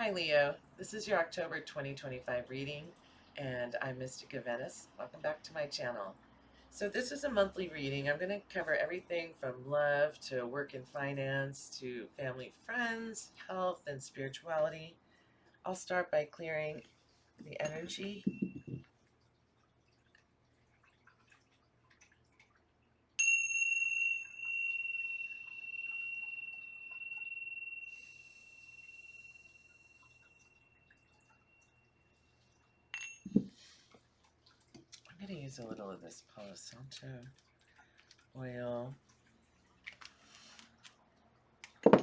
Hi Leo, this is your October 2025 reading, and I'm Mystica Venice. Welcome back to my channel. So this is a monthly reading. I'm going to cover everything from love to work and finance to family, friends, health, and spirituality. I'll start by clearing the energy. I'm going to use a little of this Palo Santo oil. Okay.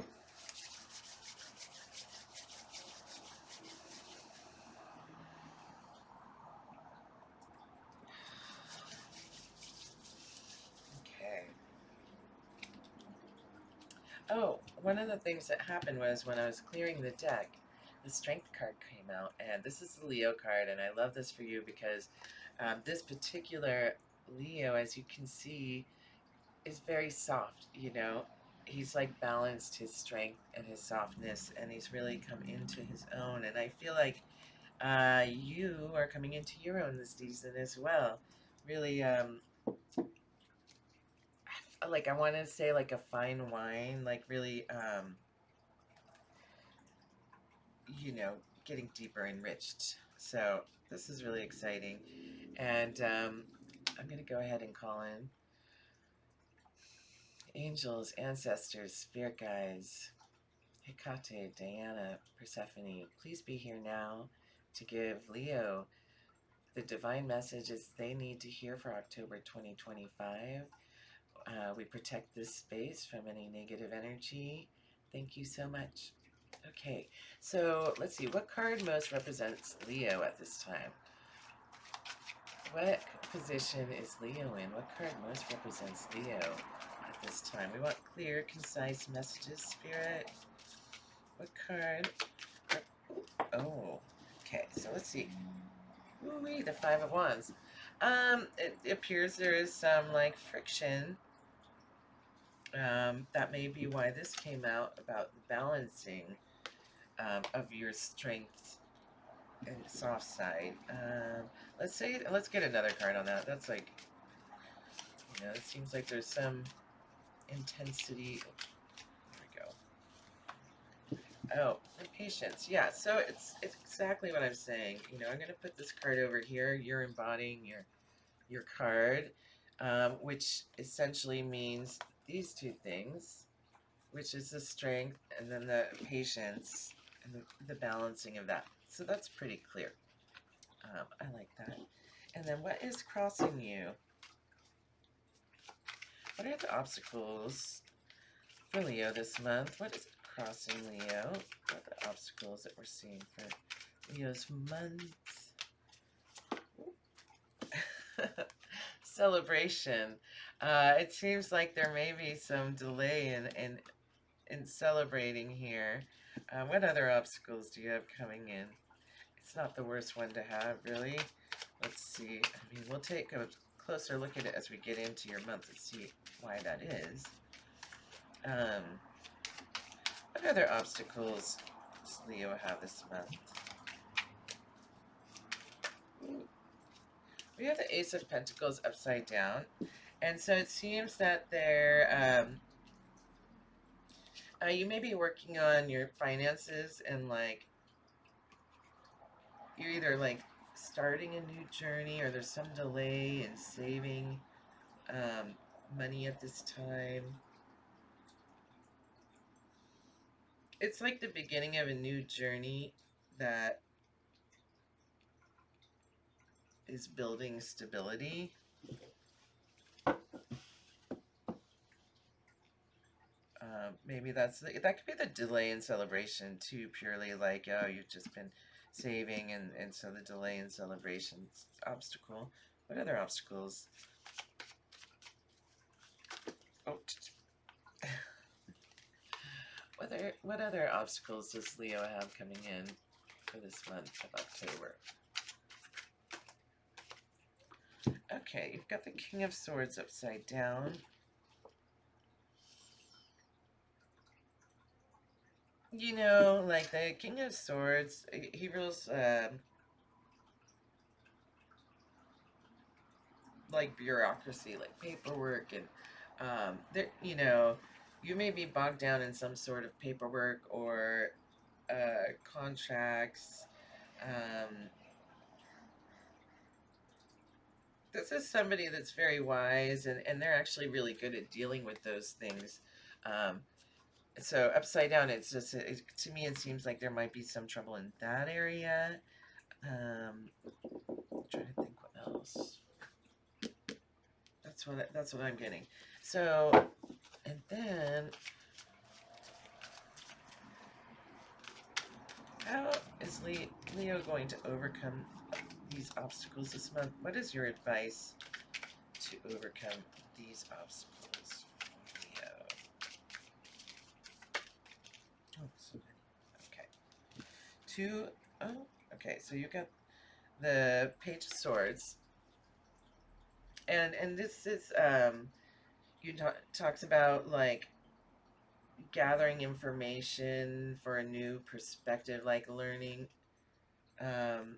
Oh, one of the things that happened was when I was clearing the deck, the Strength card came out, and this is the Leo card, and I love this for you because this particular Leo, as you can see, is very soft, you know. He's like balanced his strength and his softness, and he's really come into his own, and I feel like you are coming into your own this season as well. Really, like I want to say like a fine wine, like really, you know, getting deeper enriched. So this is really exciting. And I'm going to go ahead and call in angels, ancestors, spirit guides, Hecate, Diana, Persephone. Please be here now to give Leo the divine messages they need to hear for October 2025. We protect this space from any negative energy. Thank you so much. Okay, so let's see. What card most represents Leo at this time? What position is Leo in? What card most represents Leo at this time? We want clear, concise messages, Spirit. What card? Oh, okay, so let's see. Ooh, the Five of Wands. It appears there is some like friction. That may be why this came out about balancing of your strengths and soft side. Let's get another card on that. That's like, you know, it seems like there's some intensity. There we go. Oh, impatience. Yeah, so it's exactly what I'm saying. You know, I'm gonna put this card over here. You're embodying your card, which essentially means these two things, which is the strength and then the patience and the balancing of that. So that's pretty clear. I like that. And then what is crossing you? What are the obstacles for Leo this month? What is crossing Leo? What are the obstacles that we're seeing for Leo's month? Celebration. It seems like there may be some delay in celebrating here. What other obstacles do you have coming in? It's not the worst one to have, really. Let's see. I mean, we'll take a closer look at it as we get into your month and see why that is. What other obstacles does Leo have this month? We have the Ace of Pentacles upside down. And so it seems that you may be working on your finances and like you're either like starting a new journey or there's some delay in saving money at this time. It's like the beginning of a new journey that is building stability. Maybe that could be the delay in celebration too, purely like, oh, you've just been saving and so the delay in celebration's obstacle. What other obstacles? Oh, what other obstacles does Leo have coming in for this month of October? Okay, you've got the King of Swords upside down. You know, like the King of Swords, he rules like bureaucracy, like paperwork, and there, you know, you may be bogged down in some sort of paperwork or contracts. Um, this is somebody that's very wise, and they're actually really good at dealing with those things. Um, so upside down, it's just to me, it seems like there might be some trouble in that area. I'm trying to think what else. That's what I'm getting. So, and then how is Leo going to overcome these obstacles this month? What is your advice to overcome these obstacles, Leo? Oh, so many. Okay. Two. Oh, okay. So you got the Page of Swords, and this is you talks about like gathering information for a new perspective, like learning, um,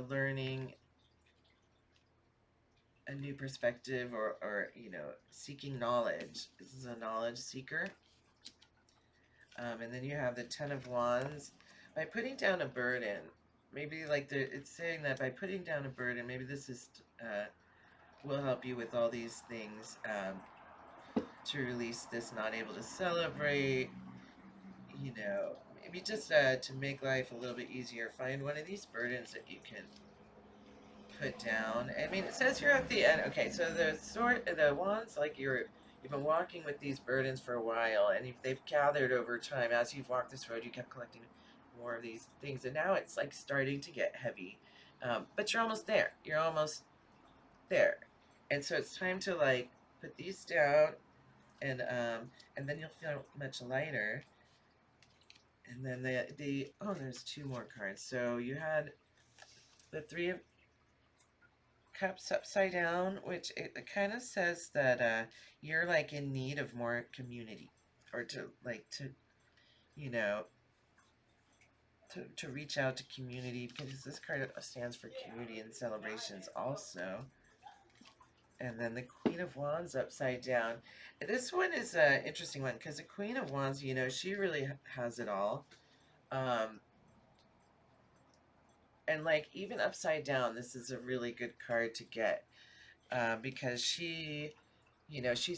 learning a new perspective, or seeking knowledge. This is a knowledge seeker. And then you have the Ten of Wands. By putting down a burden, maybe like it's saying that by putting down a burden, maybe this is will help you with all these things, to release this not able to celebrate, maybe just to make life a little bit easier. Find one of these burdens that you can put down. I mean, it says here at the end. Okay, so the wands, like you've been walking with these burdens for a while, and if they've gathered over time as you've walked this road. You kept collecting more of these things, and now it's like starting to get heavy. But you're almost there. You're almost there, and so it's time to like put these down, and then you'll feel much lighter. And then there's two more cards. So you had the Three of Cups upside down, which it kind of says that you're like in need of more community, or to you know to reach out to community, because this card stands for community and celebrations also. And then the Queen of Wands upside down. This one is an interesting one because the Queen of Wands, she really has it all. Um, and like even upside down, this is a really good card to get, because she's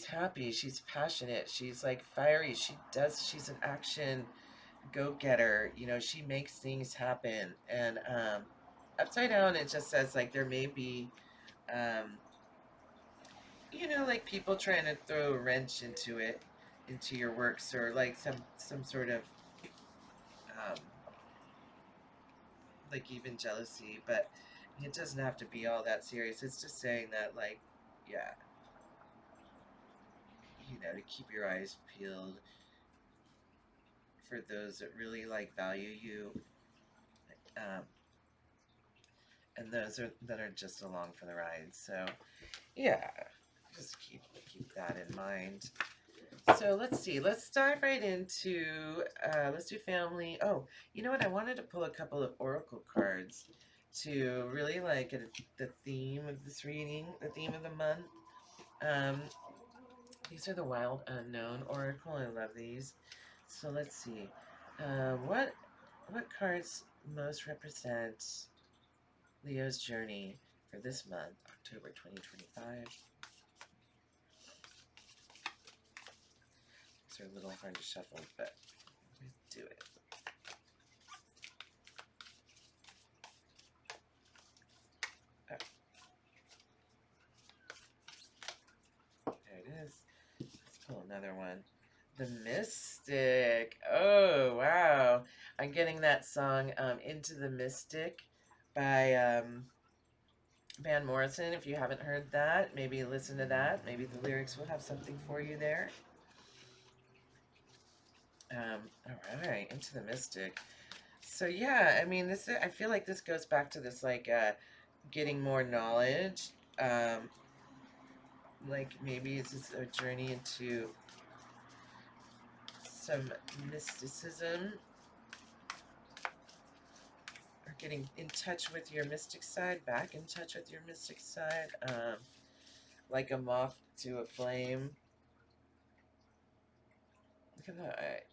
happy, she's passionate, she's like fiery, she's an action go-getter, she makes things happen. And upside down, it just says like there may be, um, like people trying to throw a wrench into your works, or like some sort of um, like even jealousy, but it doesn't have to be all that serious. It's just saying that, like, yeah, to keep your eyes peeled for those that really like value you, um, and those that are just along for the ride. So yeah, just keep that in mind. So let's see. Let's dive right into. Let's do family. Oh, you know what? I wanted to pull a couple of oracle cards to really like the theme of this reading, the theme of the month. Um, these are the Wild Unknown Oracle. I love these. So let's see. What cards most represent Leo's journey for this month, October 2025? These are a little hard to shuffle, but let's do it. Oh, there it is. Let's pull another one. The Mystic. Oh, wow. I'm getting that song, Into the Mystic, by Van Morrison. If you haven't heard that, maybe listen to that. Maybe the lyrics will have something for you there. All right, Into the Mystic. So yeah, I mean, I feel like this goes back to this, like, getting more knowledge. Like maybe it's just a journey into some mysticism, or getting in touch with your mystic side, back in touch with your mystic side, like a moth to a flame. Look at that.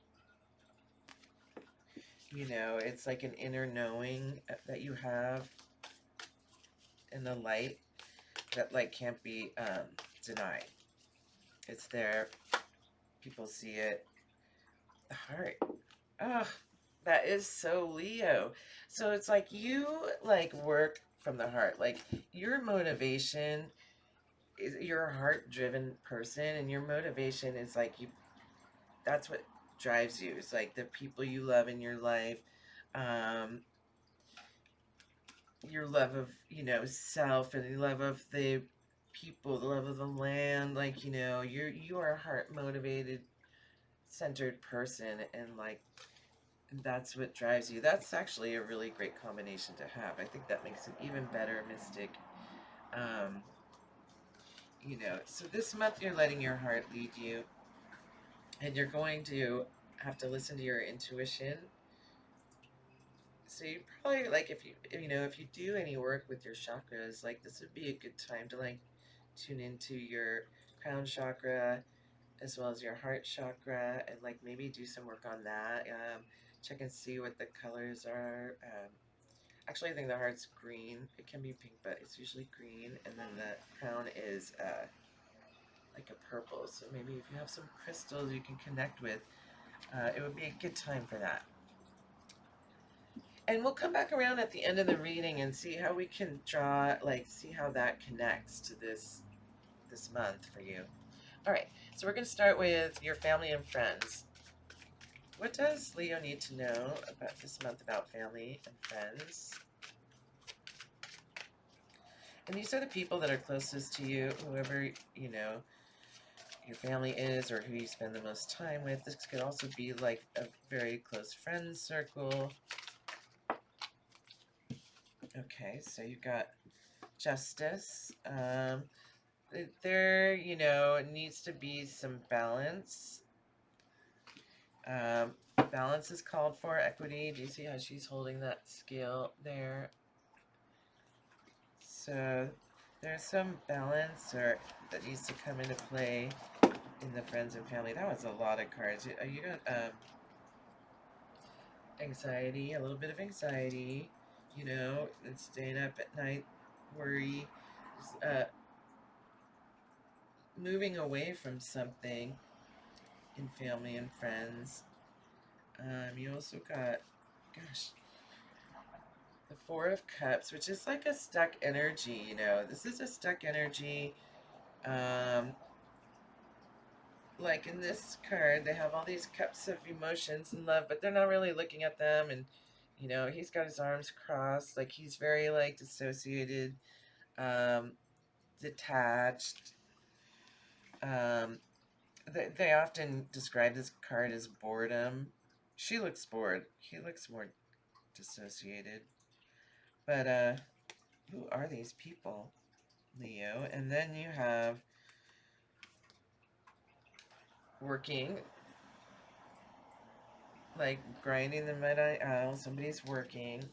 You know, it's like an inner knowing that you have in the light that like can't be denied. It's there. People see it. The heart. Oh, that is so Leo. So it's like you like work from the heart. Like your motivation is, you're a heart-driven person, and your motivation is like you. That's what drives you. It's like the people you love in your life, um, your love of, you know, self, and your love of the people, the love of the land. Like, you know, you are a heart motivated, centered person, and like that's what drives you. That's actually a really great combination to have. I think that makes an even better mystic. Um, you know, so this month you're letting your heart lead you, and you're going to have to listen to your intuition. So you probably like, if you know, if you do any work with your chakras, like this would be a good time to like tune into your crown chakra as well as your heart chakra, and like maybe do some work on that. Check and see what the colors are. Actually, I think the heart's green. It can be pink, but it's usually green. And then the crown is like a purple. So maybe if you have some crystals you can connect with, it would be a good time for that. And we'll come back around at the end of the reading and see how we can draw, like, see how that connects to this month for you. All right, so we're going to start with your family and friends. What does Leo need to know about this month about family and friends? And these are the people that are closest to you, whoever, you know, your family is, or who you spend the most time with. This could also be like a very close friend circle. Okay, so you've got Justice. There, you know, needs to be some balance. Balance is called for. Equity. Do you see how she's holding that scale there? So there's some balance that needs to come into play in the friends and family. That was a lot of cards. You got anxiety, a little bit of anxiety, you know, and staying up at night, worry, moving away from something in family and friends. You also got, gosh, the Four of Cups, which is like a stuck energy, you know. This is a stuck energy. Like in this card, they have all these cups of emotions and love, but they're not really looking at them. And, you know, he's got his arms crossed. Like he's very like dissociated, detached. They often describe this card as boredom. She looks bored. He looks more dissociated. But who are these people, Leo? And then you have working, like grinding the midnight aisle. Somebody's working.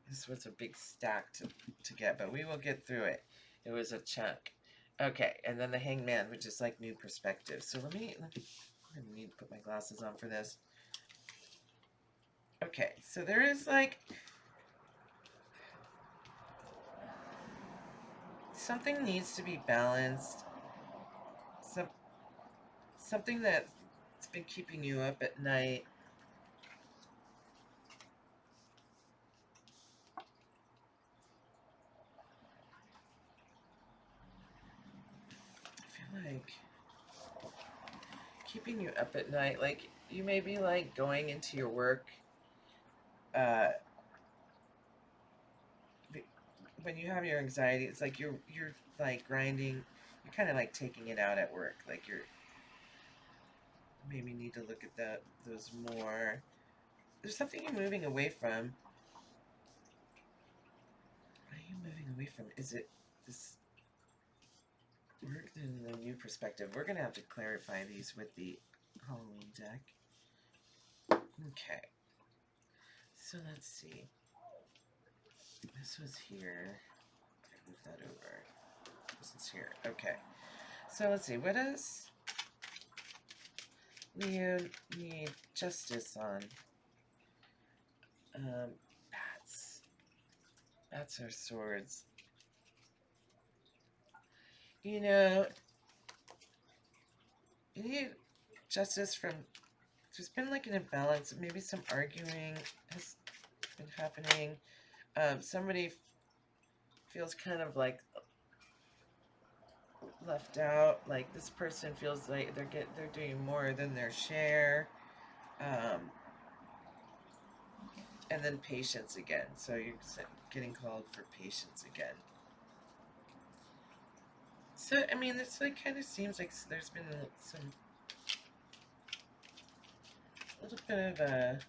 This was a big stack to get, but we will get through it. It was a chunk. Okay, and then the Hangman, which is like new perspective. So let me I'm going to need to put my glasses on for this. Okay, so there is like something needs to be balanced. Something that's been keeping you up at night. I feel like keeping you up at night, like you may be like going into your work uh when you have your anxiety, it's like you're like grinding, you're kind of like taking it out at work, like you're maybe need to look at those more. There's something you're moving away from. What are you moving away from? Is it this? We're in a new perspective. We're gonna have to clarify these with the Halloween deck. Okay. So let's see. This was here. Move that over. This is here. Okay. So let's see. What does Leo need justice on? Bats. Bats are swords. You know, you need justice from... There's been like an imbalance. Maybe some arguing has been happening. Somebody feels kind of like left out. Like this person feels like they're doing more than their share. And then patience again. So you're getting called for patience again. So I mean, it's like kind of seems like there's been some little bit of a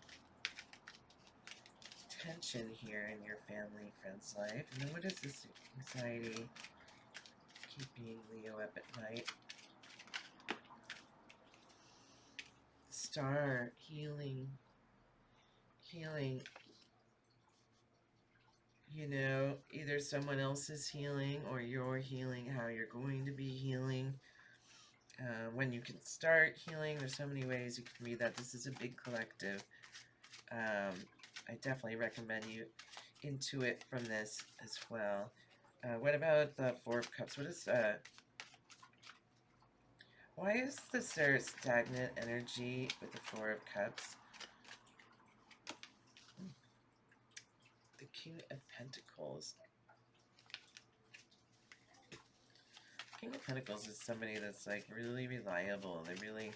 tension here in your family friend's life. And then what is this anxiety keeping Leo up at night? Star, healing. You know, either someone else is healing or you're healing how you're going to be healing. When you can start healing, there's so many ways you can read that. This is a big collective. I definitely recommend you intuit from this as well. What about the Four of Cups? What is why is there stagnant energy with the Four of Cups? The King of Pentacles. King of Pentacles is somebody that's like really reliable. They really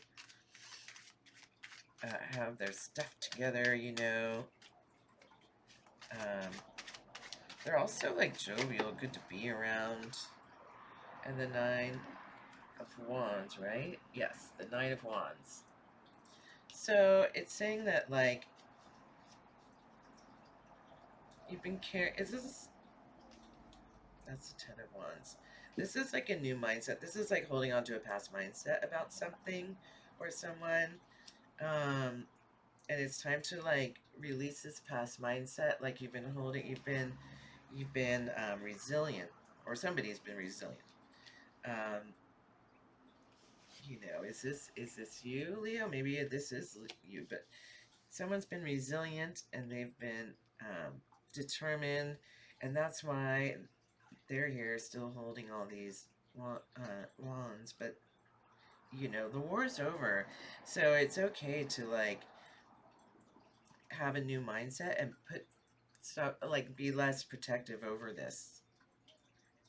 have their stuff together, you know. They're also like jovial, good to be around. And the Nine of Wands, right? Yes, the Nine of Wands. So it's saying that like you've been is this... That's the Ten of Wands. This is like a new mindset. This is like holding on to a past mindset about something or someone. And it's time to like release this past mindset. Like you've been holding, you've been resilient, or somebody's been resilient. You know, is this you, Leo? Maybe this is you, but someone's been resilient and they've been determined, and that's why they're here still holding all these wands. But you know, the war's over, so it's okay to like have a new mindset and be less protective over this,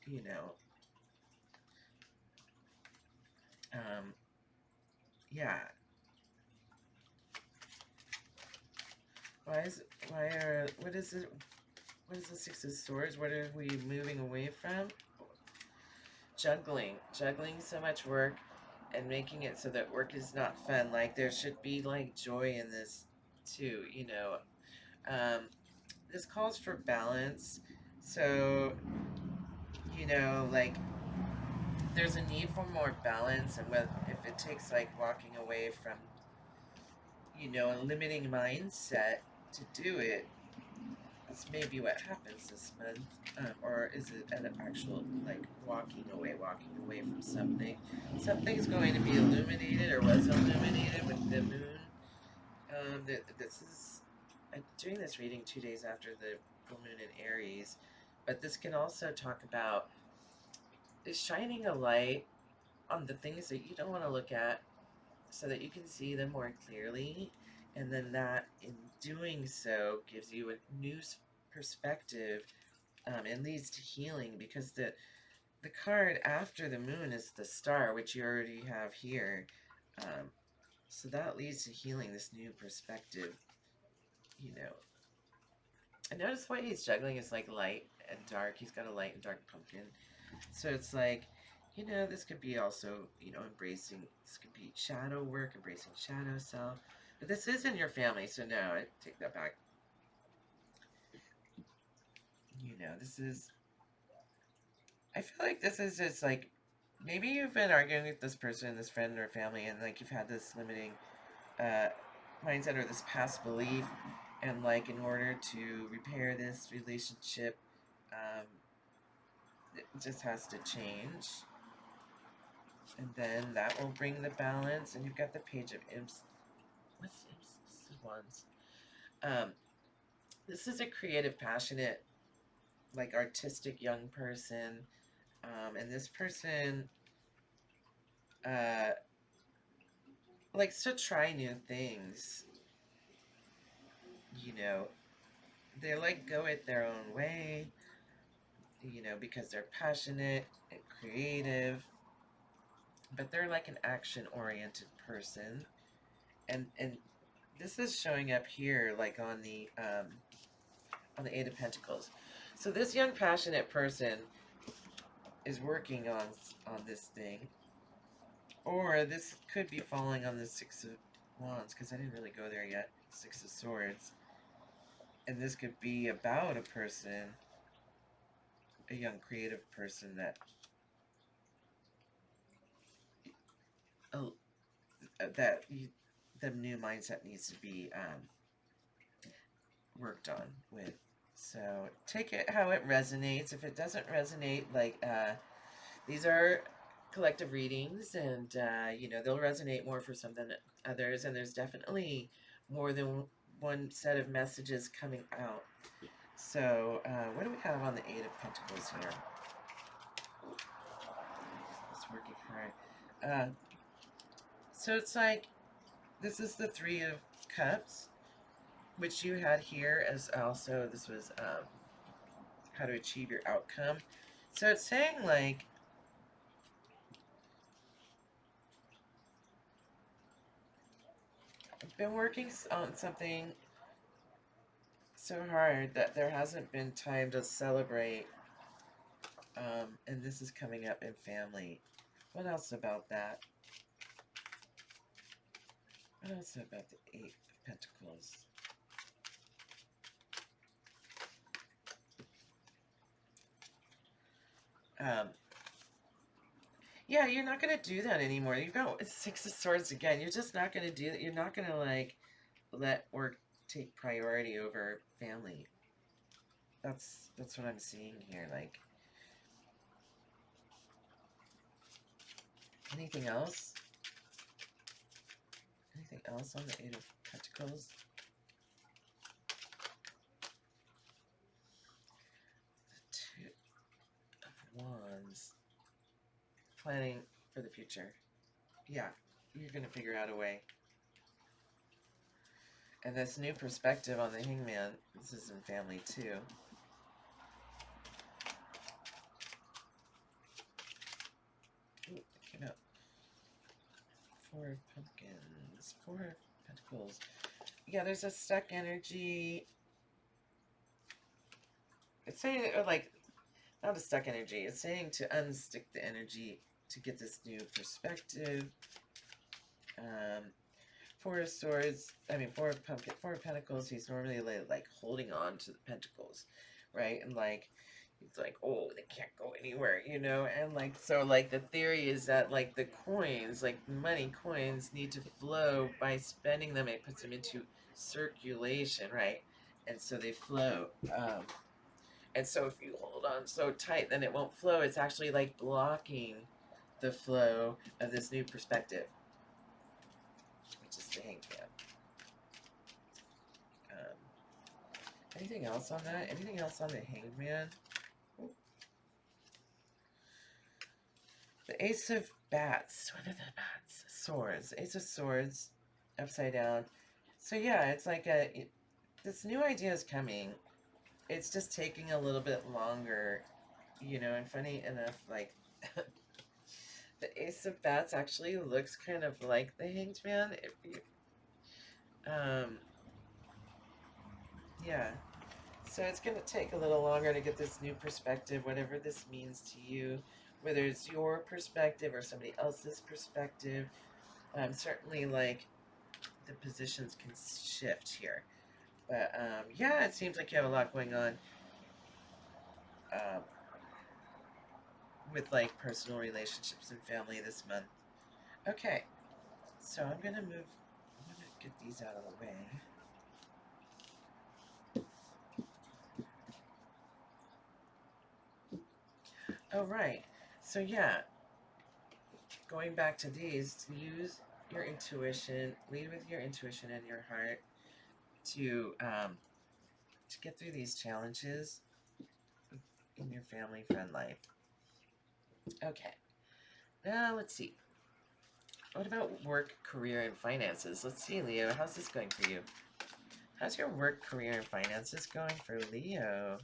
you know. Yeah. What is the Six of Swords? What are we moving away from? Juggling so much work and making it so that work is not fun. Like there should be like joy in this too, you know. This calls for balance. So, you know, like there's a need for more balance, and if it takes like walking away from, you know, a limiting mindset to do it, that's maybe what happens this month. Or is it an actual like walking away from something? Something's going to be illuminated or was illuminated with the moon. This is... I'm doing this reading 2 days after the full moon in Aries, but this can also talk about shining a light on the things that you don't want to look at so that you can see them more clearly, and then that in doing so gives you a new perspective, and leads to healing, because the card after the moon is the Star, which you already have here. So that leads to healing, this new perspective, you know. And notice why he's juggling is like light and dark. He's got a light and dark pumpkin. So it's like, you know, this could be also, you know, this could be shadow work, embracing shadow self. But this is in your family, so no, I take that back. You know, I feel like this is just like maybe you've been arguing with this person, this friend or family, and like you've had this limiting uh, mindset or this past belief, and like in order to repair this relationship, um, it just has to change, and then that will bring the balance. And you've got the page of imps. What's imps? This is wands. Um, this is a creative, passionate, like artistic young person, and this person uh, likes to try new things. You know, they like go it their own way. You know, because they're passionate and creative, but they're like an action-oriented person, and this is showing up here, like on the Eight of Pentacles. So this young, passionate person is working on this thing, or this could be falling on the Six of Wands, because I didn't really go there yet. Six of Swords, and this could be about a person, a young, creative person that uh, that the new mindset needs to be worked on with. So take it how it resonates. If it doesn't resonate, like these are collective readings, and you know, they'll resonate more for some than others. And there's definitely more than one set of messages coming out. So what do we have on the Eight of Pentacles here? It's working hard. So it's like this is the Three of Cups, which you had here as also this was how to achieve your outcome. So it's saying like I've been working on something so hard that there hasn't been time to celebrate, and this is coming up in family. What else about that? What else about the Eight of Pentacles? Um, yeah, you're not going to do that anymore. You've got Six of Swords again. You're just not going to do that. You're not going to like let work take priority over family. That's what I'm seeing here. Like, anything else? Anything else on the Eight of Pentacles? The Two of Wands. Planning for the future. Yeah, you're going to figure out a way. And this new perspective on the Hangman, this is in family too. Ooh, it came out. Four of Pumpkins. Four of Pentacles. Yeah, there's a stuck energy. It's saying, or like, not a stuck energy. It's saying to unstick the energy to get this new perspective. Four of Swords, Four of Pentacles, he's normally like holding on to the Pentacles, right? And like, he's like, oh, they can't go anywhere, you know? And like, so like the theory is that like the coins, like money coins need to flow by spending them. It puts them into circulation, right? And so they flow. And so if you hold on so tight, then it won't flow. It's actually like blocking the flow of this new perspective, which is the Hangman. Anything else on that? Anything else on the Hangman? Ooh. The Ace of Bats. What are the bats? Swords. Ace of Swords. Upside down. So yeah, it's like this new idea is coming. It's just taking a little bit longer, you know, and funny enough, like, the Ace of Bats actually looks kind of like the Hanged Man. If you, yeah. So it's going to take a little longer to get this new perspective, whatever this means to you, whether it's your perspective or somebody else's perspective. Certainly, like, the positions can shift here. But, yeah, it seems like you have a lot going on. Um, with like personal relationships and family this month. Okay, so I'm gonna get these out of the way. Oh, right. So yeah, going back to these, use your intuition, lead with your intuition and your heart to get through these challenges in your family friend life. Okay, now let's see. What about work, career, and finances? Let's see, Leo, how's this going for you? How's your work, career, and finances going for Leo?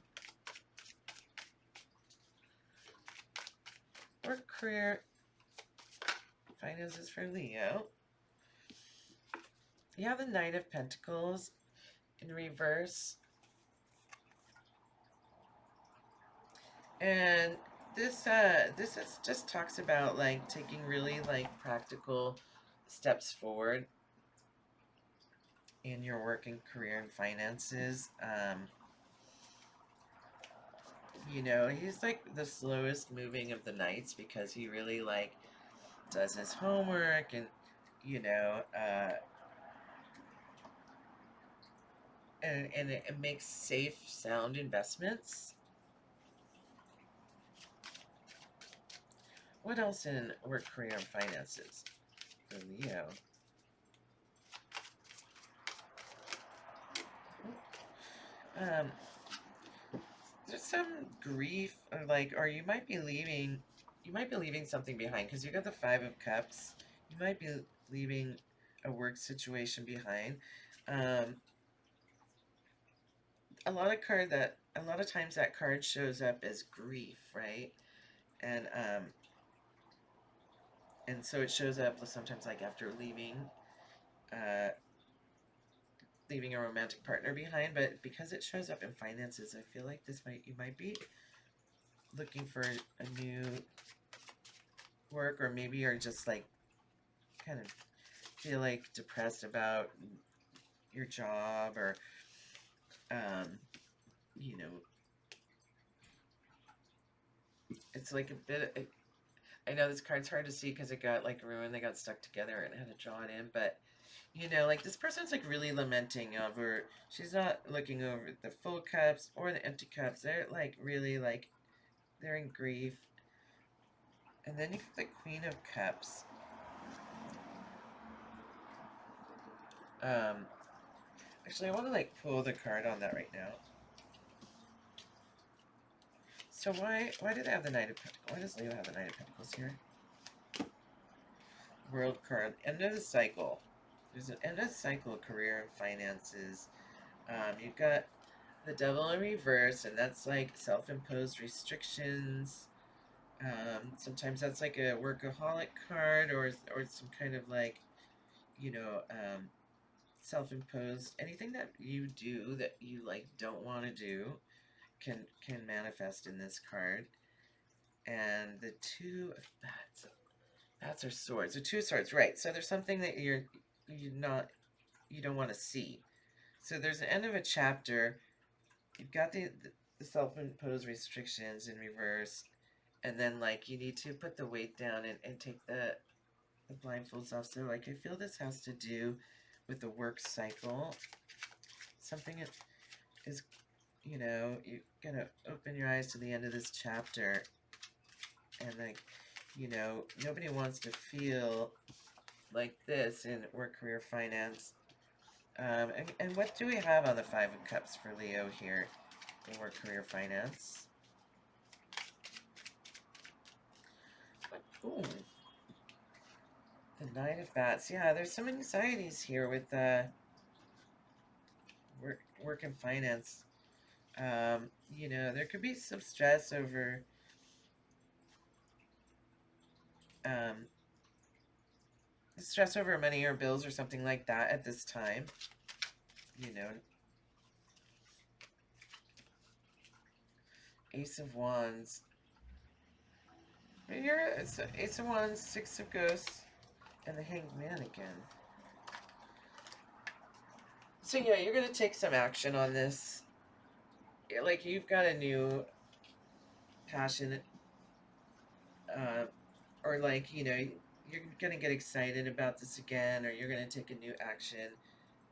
Work, career, finances for Leo. You have the Knight of Pentacles in reverse. And this just talks about like taking really like practical steps forward in your work and career and finances. You know, he's like the slowest moving of the knights because he really like does his homework and you know and it makes safe, sound investments. What else in work, career, and finances for Leo? There's some grief, or you might be leaving something behind because you got the Five of Cups. You might be leaving a work situation behind. A lot of times that card shows up as grief, right? And so it shows up sometimes like after leaving a romantic partner behind, but because it shows up in finances, I feel like you might be looking for a new work, or maybe you're just like kind of feel like depressed about your job, or you know, it's like a bit. I know this card's hard to see because it got like ruined. They got stuck together and had to draw it in, but you know, like this person's like really lamenting over. She's not looking over the full cups or the empty cups. They're like really like they're in grief. And then you get the Queen of Cups. Actually, I want to like pull the card on that right now. So why do they have the Knight of Pentacles? Why does Leo have the Knight of Pentacles here? World card. End of the cycle. There's an end of the cycle, career and finances. You've got the Devil in reverse, and that's like self-imposed restrictions. Sometimes that's like a workaholic card, or some kind of like, you know, self-imposed. Anything that you do that you like don't want to do can manifest in this card. And the Two of Bats are swords. The Two of Swords, right? So there's something that you don't want to see. So there's an end of a chapter. You've got the self-imposed restrictions in reverse, and then like you need to put the weight down and take the blindfolds off. So like I feel this has to do with the work cycle. Something is, you know, you're gonna open your eyes to the end of this chapter, and like, you know, nobody wants to feel like this in work, career, finance. And what do we have on the Five of Cups for Leo here in work, career, finance? Ooh. The Nine of Bats. Yeah, there's some anxieties here with work and finance. You know, there could be some stress over money or bills or something like that at this time. You know, Ace of Wands. Here, it's Ace of Wands, Six of Ghosts, and the Hanged Man again. So yeah, you're gonna take some action on this. Like you've got a new passion or like, you know, you're gonna get excited about this again, or you're gonna take a new action.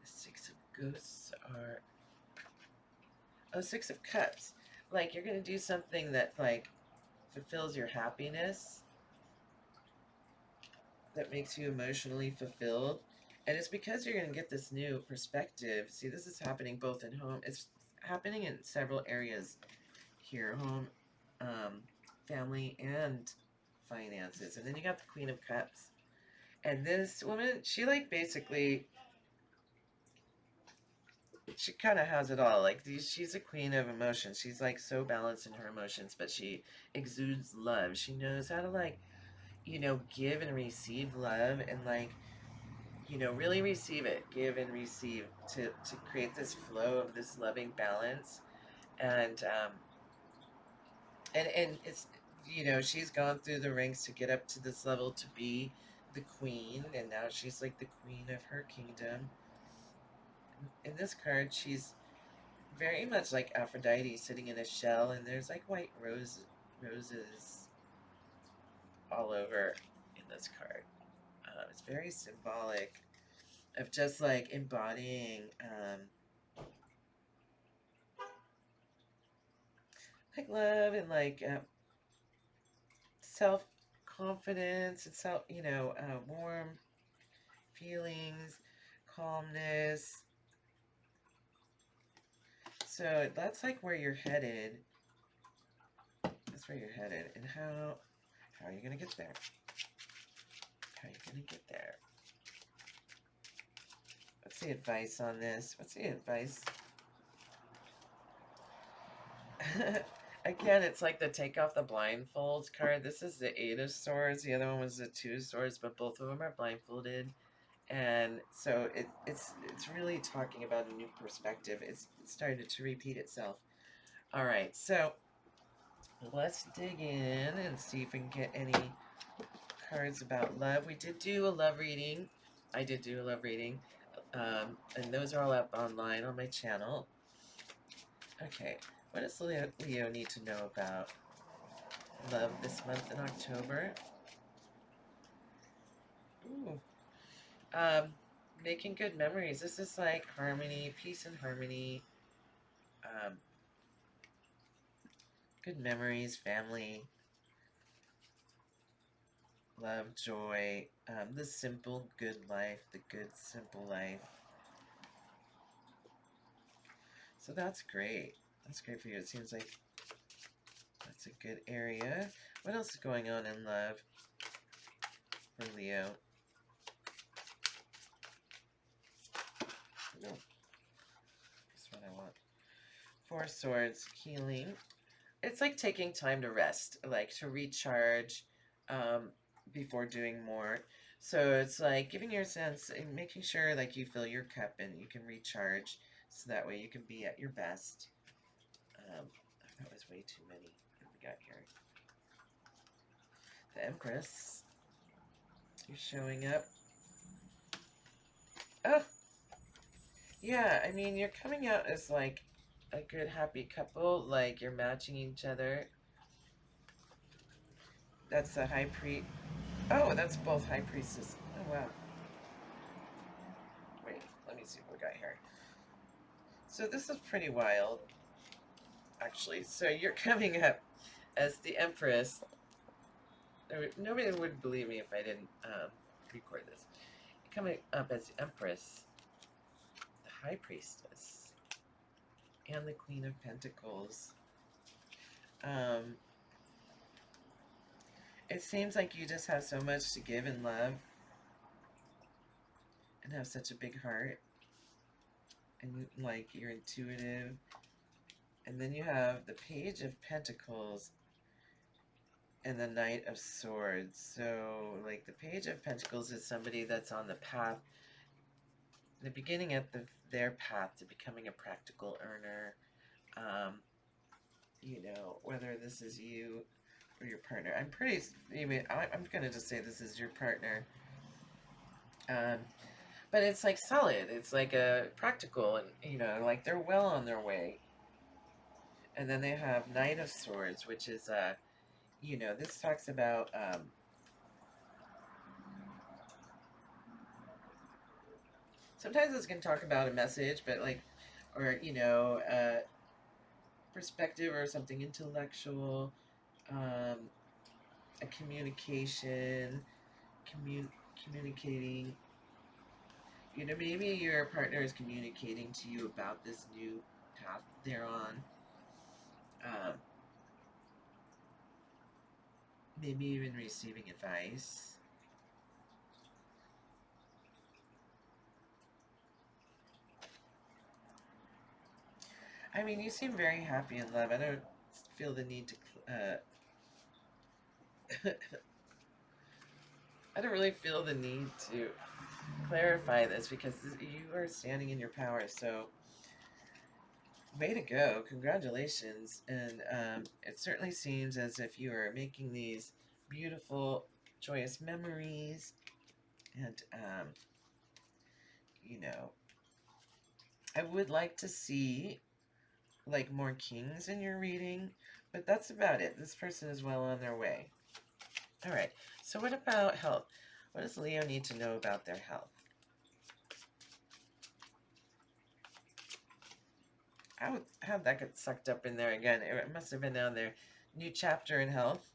The Six of Ghosts are, oh, Six of Cups. Like, you're gonna do something that like fulfills your happiness, that makes you emotionally fulfilled. And it's because you're going to get this new perspective. See, this is happening both in home, it's happening in several areas here: home, family, and finances. And then you got the Queen of Cups. And this woman, she like basically, she kind of has it all. Like, she's a queen of emotions. She's like so balanced in her emotions, but she exudes love. She knows how to, like, you know, give and receive love, and like, you know, really receive it, give and receive, to create this flow of this loving balance. And and it's, you know, she's gone through the ranks to get up to this level to be the queen, and now she's like the queen of her kingdom. In this card, she's very much like Aphrodite sitting in a shell, and there's like white roses all over in this card. It's very symbolic of just like embodying like love, and like self confidence, and self, you know, warm feelings, calmness. So that's like where you're headed. That's where you're headed, and how are you gonna get there? How are you gonna get there? What's the advice on this? What's the advice? Again, it's like the take off the blindfolds card. This is the Eight of Swords. The other one was the Two of Swords, but both of them are blindfolded. And so it's really talking about a new perspective. It's started to repeat itself. All right, so let's dig in and see if we can get any cards about love. We did do a love reading. I did do a love reading. And those are all up online on my channel. Okay, what does Leo need to know about love this month in October? Ooh. Making good memories. This is like harmony, peace and harmony. Um, good memories, family, love, joy, the simple good life, the good simple life. So that's great. That's great for you. It seems like that's a good area. What else is going on in love for Leo? No, that's what I want. Four Swords, healing. It's like taking time to rest, like to recharge before doing more. So it's like giving your sense and making sure like you fill your cup and you can recharge, so that way you can be at your best. That was way too many that we got here. The Empress, you're showing up. Oh, yeah, I mean, you're coming out as like a good happy couple, like you're matching each other. That's the High Priest. Oh, that's both High Priestess. Oh, wow. Wait, let me see what we got here. So this is pretty wild, actually. So you're coming up as the Empress. Nobody would believe me if I didn't record this. You're coming up as the Empress, the High Priestess, and the Queen of Pentacles. It seems like you just have so much to give in love, and have such a big heart, and like you're intuitive. And then you have the Page of Pentacles and the Knight of Swords. So like the Page of Pentacles is somebody that's on the path, the beginning of their path to becoming a practical earner. You know, whether this is you or your partner. I'm going to just say this is your partner. But it's like solid. It's like a practical, and you know, like they're well on their way. And then they have Knight of Swords, which is you know, this talks about, sometimes it's going to talk about a message, but like, or, you know, perspective or something intellectual, a communication, communicating. You know, maybe your partner is communicating to you about this new path they're on. Um, maybe even receiving advice. I mean, you seem very happy in love. I don't feel the need to. I don't really feel the need to clarify this because you are standing in your power. So, way to go! Congratulations! And it certainly seems as if you are making these beautiful, joyous memories. And you know, I would like to see like more kings in your reading, but that's about it. This person is well on their way. All right. So what about health? What does Leo need to know about their health? How'd that get sucked up in there again? It must have been down there. New chapter in health.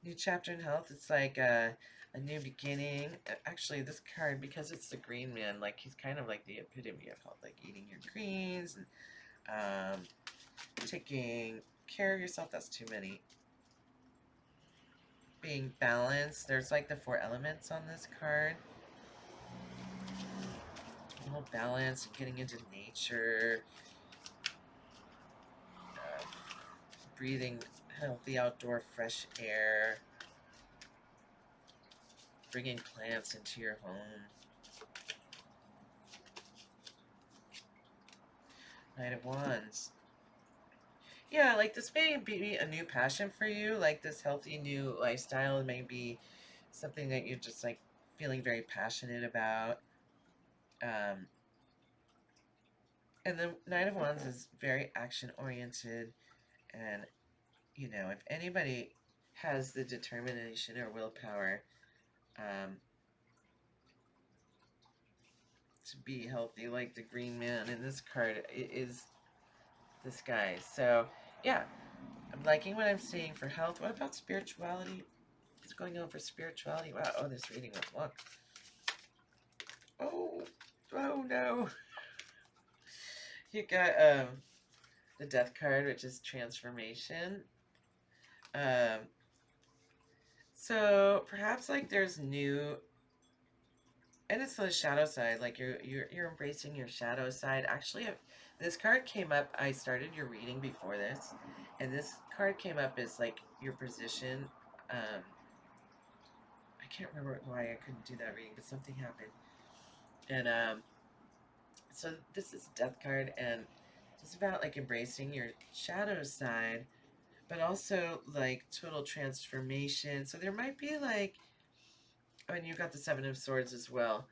New chapter in health. It's like a new beginning. Actually, this card, because it's the green man, like he's kind of like the epitome of health, like eating your greens and taking care of yourself. That's too many. Being balanced. There's like the 4 elements on this card. The whole balance, getting into nature, breathing healthy outdoor fresh air, bringing plants into your home. Knight of Wands. Yeah, like this may be a new passion for you, like this healthy new lifestyle may be something that you're just like feeling very passionate about. Um, and the Knight of Wands is very action oriented, and you know, if anybody has the determination or willpower um, to be healthy, like the green man in this card is this guy. So, yeah, I'm liking what I'm seeing for health. What about spirituality? What's going on for spirituality? Wow, oh, this reading was long. Oh, oh no. You got the death card, which is transformation. Um, so perhaps like there's new, and it's the shadow side. Like you're embracing your shadow side. Actually, this card came up. I started your reading before this, and this card came up as like your position. I can't remember why I couldn't do that reading, but something happened. And so this is death card, and it's about like embracing your shadow side, but also like total transformation. So there might be like, oh, and you got the 7 of Swords as well.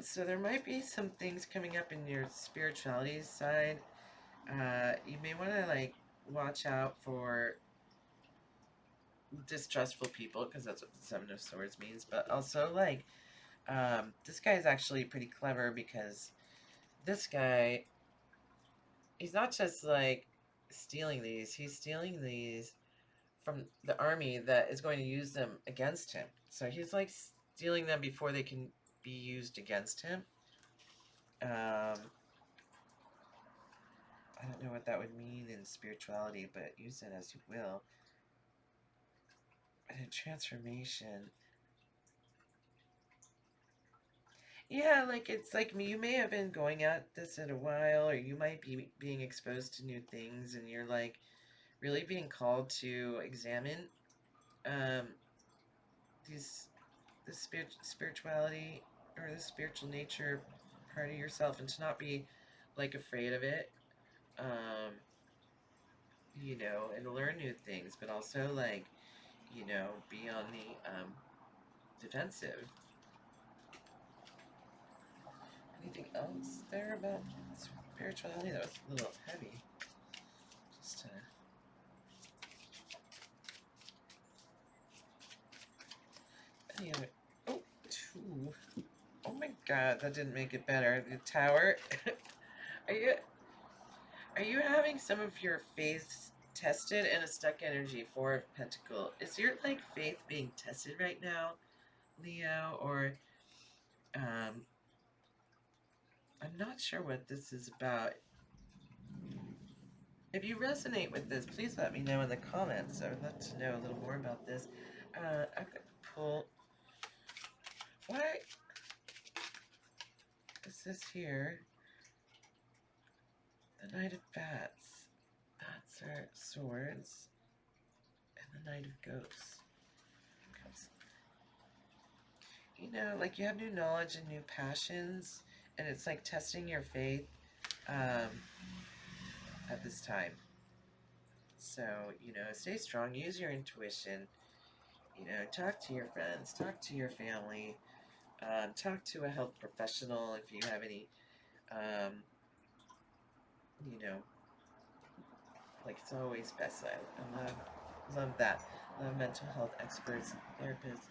So there might be some things coming up in your spirituality side. You may want to like watch out for distrustful people because that's what the 7 of Swords means. But also like this guy is actually pretty clever because this guy, he's not just like stealing these. He's stealing these from the army that is going to use them against him. So he's like stealing them before they can be used against him. I don't know what that would mean in spirituality, but use it as you will. And in transformation, yeah, like it's like you may have been going at this in a while, or you might be being exposed to new things, and you're like really being called to examine um, these the spirituality or the spiritual nature part of yourself, and to not be like afraid of it. Um, you know, and learn new things, but also like, you know, be on the defensive. Anything else there about spirituality that was a little heavy? Just Yeah. Oh, 2. Oh my god, that didn't make it better. The Tower. Are you are you having some of your faiths tested in a stuck energy? 4 of Pentacle. Is your like faith being tested right now, Leo? Or um I'm not sure what this is about. If you resonate with this, please let me know in the comments. I would love to know a little more about this. I'm going to pull. Why is this here? The Knight of Bats. Bats are swords. And the Knight of Ghosts. You know, like you have new knowledge and new passions, and it's like testing your faith um, at this time. So, you know, stay strong, use your intuition, you know, talk to your friends, talk to your family, talk to a health professional if you have any, um, you know, like it's always best. I love that. Love mental health experts, therapists.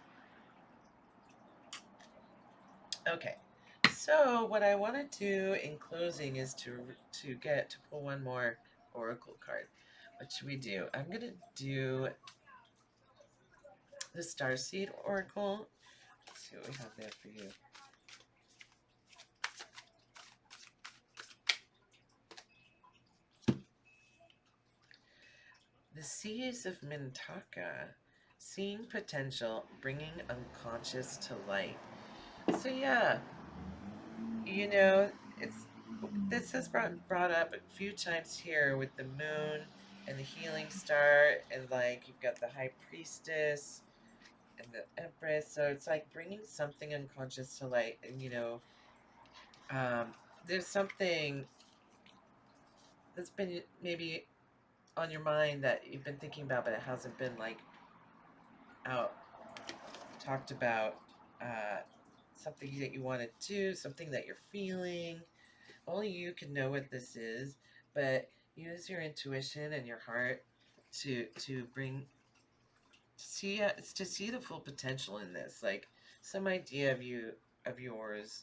Okay, so what I want to do in closing is to pull one more oracle card. What should we do? I'm gonna do the Starseed Oracle. Let's see what we have there for you. The Seas of Mintaka, seeing potential, bringing unconscious to light. So yeah, you know, it's this has brought up a few times here with the moon and the healing star, and like you've got the High Priestess and the Empress. So it's like bringing something unconscious to light, and you know, um, there's something that's been maybe on your mind that you've been thinking about, but it hasn't been like out talked about. Something that you want to do, something that you're feeling. Only you can know what this is, but use your intuition and your heart to bring to see the full potential in this. Like some idea of yours,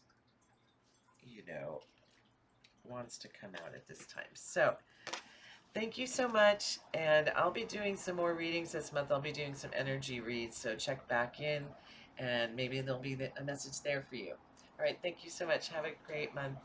you know, wants to come out at this time. So thank you so much, and I'll be doing some more readings this month. I'll be doing some energy reads, so check back in, and maybe there'll be a message there for you. All right, thank you so much. Have a great month.